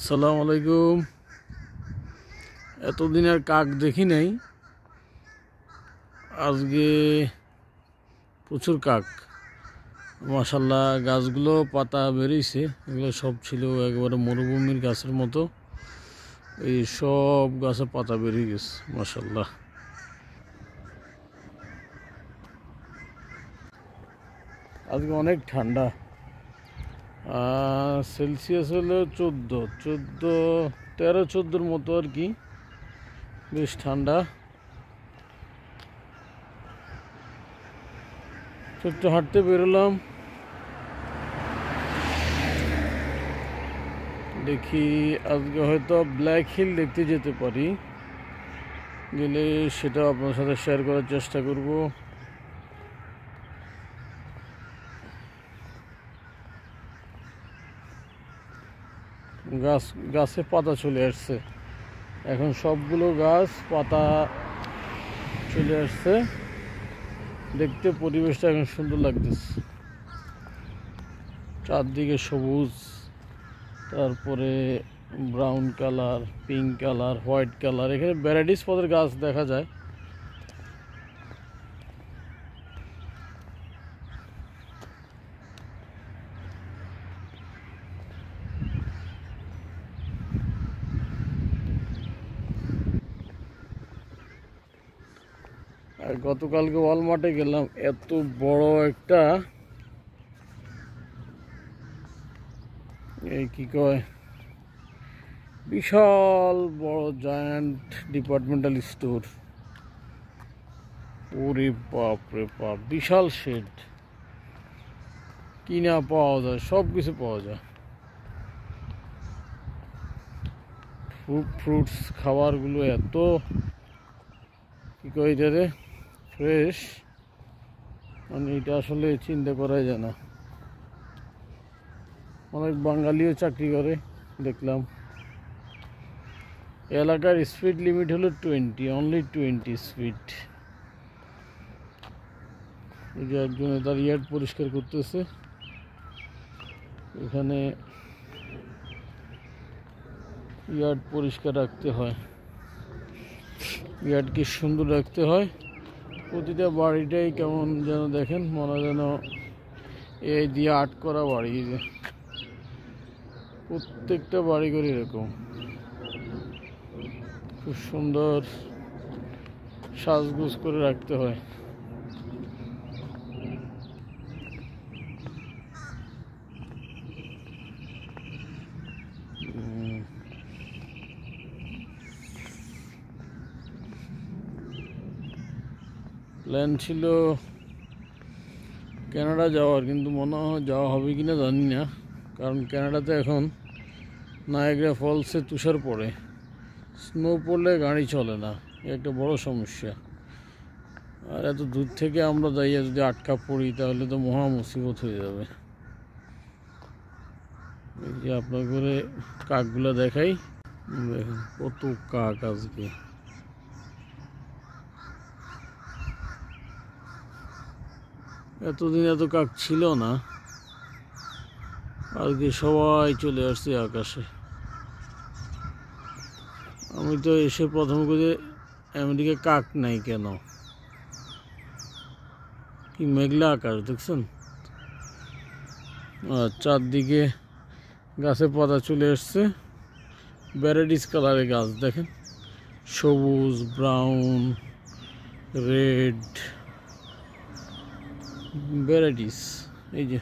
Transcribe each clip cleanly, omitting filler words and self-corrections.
আসসালামু আলাইকুম। এতদিন আর কাক দেখি নাই, আজকে প্রচুর কাক। মাশাআল্লাহ, গাছগুলো পাতা বেরিয়েছে, এগুলো সব ছিল একেবারে মরুভূমির গাছের মতো। এই সব গাছে পাতা বেরিয়ে গেছে মাশাআল্লাহ। আজকে অনেক ঠান্ডা, সেলসিয়াস হলো 13-14 মতো আর কি, বেশ ঠান্ডা। একটু হাঁটতে বেরোলাম, দেখি আজকে হয়তো ব্ল্যাক হিল দেখতে যেতে পারি, গেলে সেটা আপনার সাথে শেয়ার করার চেষ্টা করব। গাছে পাতা চলে আসছে, এখন সবগুলো গাছ পাতা চলে আসছে, দেখতে পরিবেশটা এখন সুন্দর লাগতেছে। চারদিকে সবুজ, তারপরে brown colour, pink colour, white colour, এখানে ভ্যারাইটিস পদের গাছ দেখা যায়। আর গতকালকে ওয়ালমার্টে গেলাম, এত বড় একটা এই কি কয় বিশাল বড় জায়ান্ট ডিপার্টমেন্টাল স্টোর। ওরে বাপ রে বাপ, বিশাল শেড, কিনা পাওয়া যায়, সব কিছু পাওয়া যায়। ফ্রুটস খাবারগুলো এত কি কয় এটারে ফ্রেশ, মানে এটা আসলে চিন্তা করাই যায় না। অনেক বাঙালিও চাকরি করে দেখলাম। এলাকার স্পিড লিমিট হলো 20, অনলি 20 স্পিড। এই যে একজনে তার ইয়ার্ড পরিষ্কার করতেছে, এখানে ইয়ার্ড পরিষ্কার রাখতে হয়, ইয়ার্ড কি সুন্দর রাখতে হয়। প্রতিটা বাড়িটাই কেমন যেন দেখেন, মনে যেন এই দিয়ে আর্ট করা বাড়ি, যে প্রত্যেকটা বাড়ি করে এরকম খুব সুন্দর সাজগুজ করে রাখতে হয়। প্ল্যান ছিল কানাডা যাওয়ার, কিন্তু মনে হয় যাওয়া হবে কিনা জানি না, কারণ কানাডাতে এখন নায়াগ্রা ফলসে তুষার পড়ে, স্নো পড়লে গাড়ি চলে না, একটা বড় সমস্যা। আর এত দূর থেকে আমরা যাইয়া যদি আটকা পড়ি তাহলে তো মহা মুসিবত হয়ে যাবে। এই যে আপনার করে কাকগুলো দেখাই, দেখেন কত কাক আজকে। এতদিন এত কাক ছিল না, আজকে সবাই চলে আসছে আকাশে। আমি তো এসে প্রথম করে আমেরিকা কাক নাই কেন, কি মেঘলা আকাশ দেখছেন। আর চারদিকে গাছে পাতা চলে আসছে, ভ্যারাইটিস কালারের গাছ দেখেন, সবুজ, ব্রাউন, রেড, ভ্যারাইটিস। এই যে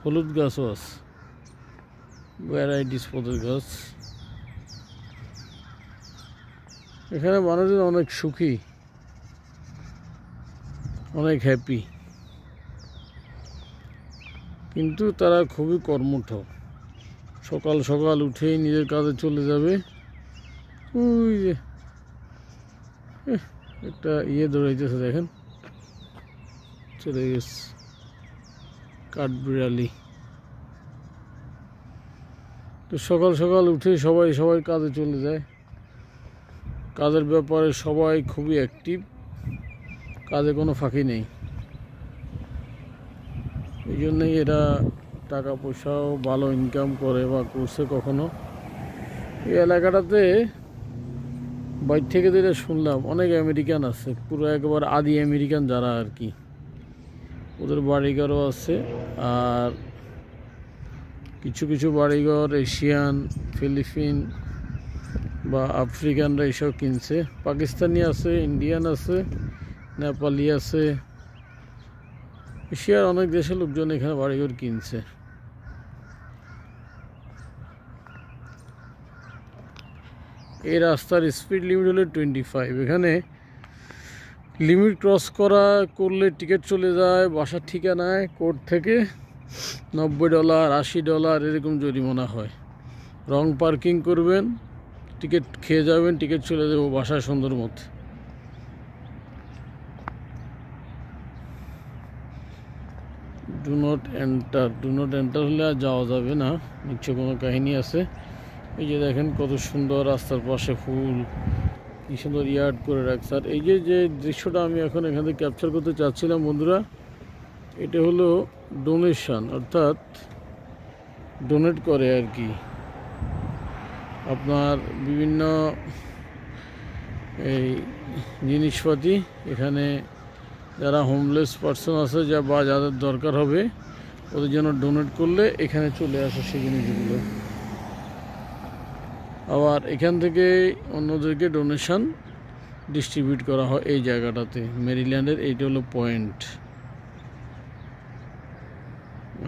হলুদ গাছও আছে, ভ্যারাইটিস পদের গাছ। এখানে মানুষজন অনেক সুখী, অনেক হ্যাপি, কিন্তু তারা খুবই কর্মঠ। সকাল সকাল উঠেই নিজের কাজে চলে যাবে। ওই যে একটা দৌড়াইতেছে দেখেন, চলে গেছে কাঠবিড়ালি। তো সকাল সকাল উঠে সবাই কাজে চলে যায়, কাজের ব্যাপারে সবাই খুবই অ্যাক্টিভ, কাজে কোনো ফাঁকি নেই। এই জন্যই এরা টাকা পয়সাও ভালো ইনকাম করে বা করছে কখনো। এই এলাকাটাতে বাইর থেকে যেটা শুনলাম অনেক আমেরিকান আছে, পুরো একবার আদি আমেরিকান যারা আর কি, ওদের বাড়িঘরও আছে। আর কিছু কিছু বাড়িঘর এশিয়ান, ফিলিপিন বা আফ্রিকানরা এসব কিনছে। পাকিস্তানি আছে, ইন্ডিয়ান আছে, নেপালি আছে, এশিয়ার অনেক দেশের লোকজন এখানে বাড়িঘর কিনছে। এই রাস্তার স্পিড লিমিট হলো 25। এখানে লিমিট ক্রস করলে টিকিট চলে যায় বাসার ঠিকানায়। কোর্ট থেকে $90, $80 এরকম জরিমানা হয়। রং পার্কিং করবেন, টিকিট খেয়ে যাবেন, টিকিট চলে যাবো বাসায় সুন্দর মতো। ডু নট এন্টার হলে আর যাওয়া যাবে না, নিশ্চয় কোনো কাহিনী আছে। এই যে দেখেন কত সুন্দর রাস্তার পাশে ফুল, কি সুন্দর ইয়ার্ড করে রাখছে। আর এই যে দৃশ্যটা আমি এখন এখান থেকে ক্যাপচার করতে চাচ্ছিলাম বন্ধুরা, এটা হলো ডোনেশন, অর্থাৎ ডোনেট করে আর কি আপনার বিভিন্ন এই জিনিসপাতি। এখানে যারা হোমলেস পার্সন আছে বা যাদের দরকার হবে ওদের জন্য ডোনেট করলে এখানে চলে আসে সেই জিনিসগুলো। আবার এখান থেকে অন্যদেরকে ডোনেশন ডিস্ট্রিবিউট করা হয় এই জায়গাটাতে, মেরিল্যান্ডের। এইটা হলো পয়েন্ট।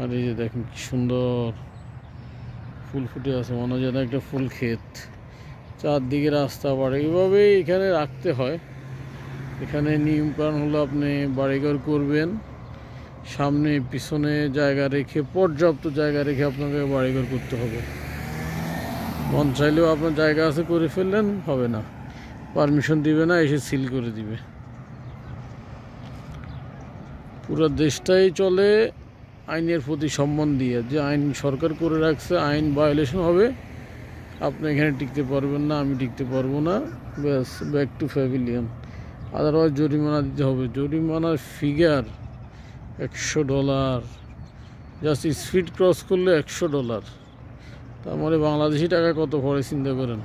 আর এই যে দেখেন কি সুন্দর ফুল ফুটে আছে, মনে হয় যেন একটা ফুল ক্ষেত। চারদিকে রাস্তা বাড়ে, এইভাবেই এখানে রাখতে হয়। এখানে নিয়মকানুন হলো আপনি বাড়িঘর করবেন, সামনে পিছনে জায়গা রেখে, পর্যাপ্ত জায়গা রেখে আপনাকে বাড়িঘর করতে হবে। মন চাইলেও আপনার জায়গা আছে করে ফেললেন, হবে না, পারমিশন দিবে না, এসে সিল করে দিবে। পুরো দেশটাই চলে আইনের প্রতি সম্মান দিয়ে। যে আইন সরকার করে রাখছে, আইন ভায়োলেশন হবে, আপনি এখানে টিকতে পারবেন না, আমি টিকতে পারবো না, ব্যাস ব্যাক টু প্যাভিলিয়ন। আদারওয়াইজ জরিমানা দিতে হবে। জরিমানার ফিগার $100। জাস্ট স্পিড ক্রস করলে $100। তার মানে বাংলাদেশি টাকা কত পড়ে চিন্তা করেন।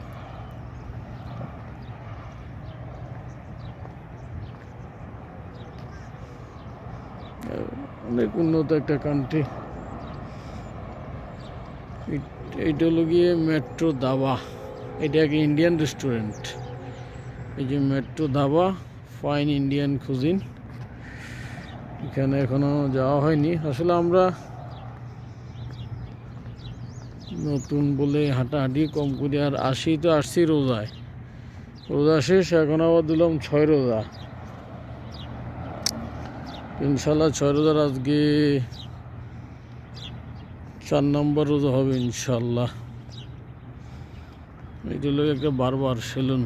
অনেক উন্নত একটা কান্ট্রি। এইটা হলো গিয়ে মেট্রো দাবা, এটা একটা ইন্ডিয়ান রেস্টুরেন্ট। এই যে মেট্রো দাবা, ফাইন ইন্ডিয়ান কুজিন। এখানে এখনো যাওয়া হয়নি। আসলে আমরা নতুন বলে হাঁটাহাঁটি কম করি। আর আসছি রোজায়, রোজা শেষ, এখন আবার দিলাম 6 রোজা। ইনশাল্লাহ 6 রোজার আজকে 4 নম্বর রোজা হবে ইনশাল্লাহ। এটা হলো একটা বারবার সেলুন,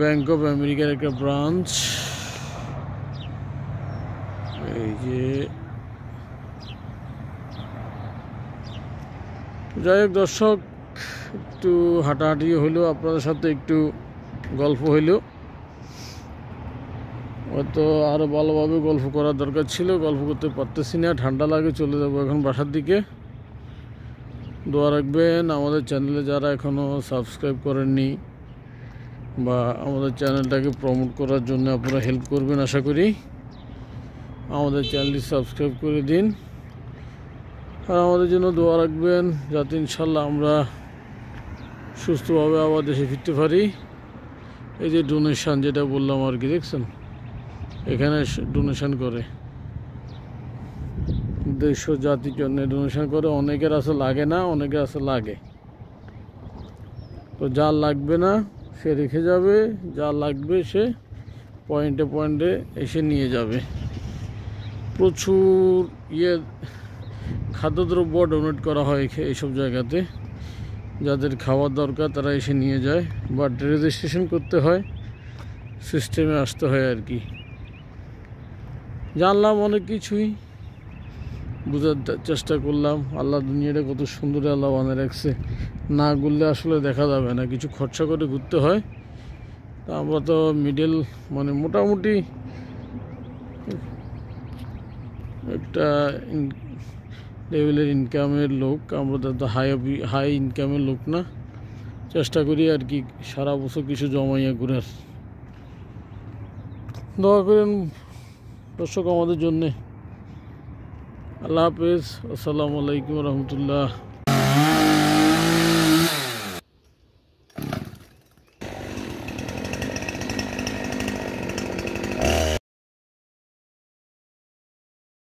ব্যাংক অফ আমেরিকার একটা ব্রাঞ্চ। এই যে যাই হোক দর্শক, একটু হাঁটাহাঁটি হইলো, আপনাদের সাথে একটু গল্প হইলো। হয়তো আরও ভালোভাবে গল্প করার দরকার ছিল, গল্প করতে পারতেছি না, ঠান্ডা লাগে, চলে যাবো এখন বাসার দিকে। দোয়া রাখবেন আমাদের চ্যানেলে যারা এখনও সাবস্ক্রাইব করেননি, বা আমাদের চ্যানেলটাকে প্রমোট করার জন্য আপনারা হেল্প করবেন আশা করি। আমাদের চ্যানেলটি সাবস্ক্রাইব করে দিন, আর আমাদের জন্য দোয়া রাখবেন যাতে ইনশাল্লাহ আমরা সুস্থভাবে আবার দেশে ফিরতে পারি। এই যে ডোনেশন যেটা বললাম আর কি, দেখছেন এখানে ডোনেশন করে, দেশ ও জাতির জন্য ডোনেশন করে। অনেকের আছে লাগে না, অনেকের আছে লাগে। তো যার লাগবে না সে রেখে যাবে, যা লাগবে সে পয়েন্টে পয়েন্টে এসে নিয়ে যাবে। প্রচুর খাদ্যদ্রব্য ডোনেট করা হয় এইসব জায়গাতে। যাদের খাওয়ার দরকার তারা এসে নিয়ে যায়, বাট রেজিস্ট্রেশন করতে হয়, সিস্টেমে আসতে হয় আর কি। জানলাম অনেক কিছুই, বোঝার চেষ্টা করলাম। আল্লাহ দুনিয়াটা কত সুন্দর আল্লাহ বানিয়ে রাখছে, না ঘুরলে আসলে দেখা যাবে না, কিছু খরচা করে ঘুরতে হয়। তা আমরা তো মিডল, মানে মোটামুটি একটা লেভেলের ইনকামের লোক, আমরা তো হাই ইনকামের লোক না। চেষ্টা করি আর কি সারা বছর কিছু জমাইয়া ঘুরার। দোয়া করেন দর্শক আমাদের জন্যে। আল্লাহ হাফেজ। আসসালামু আলাইকুম রহমতুল্লাহ।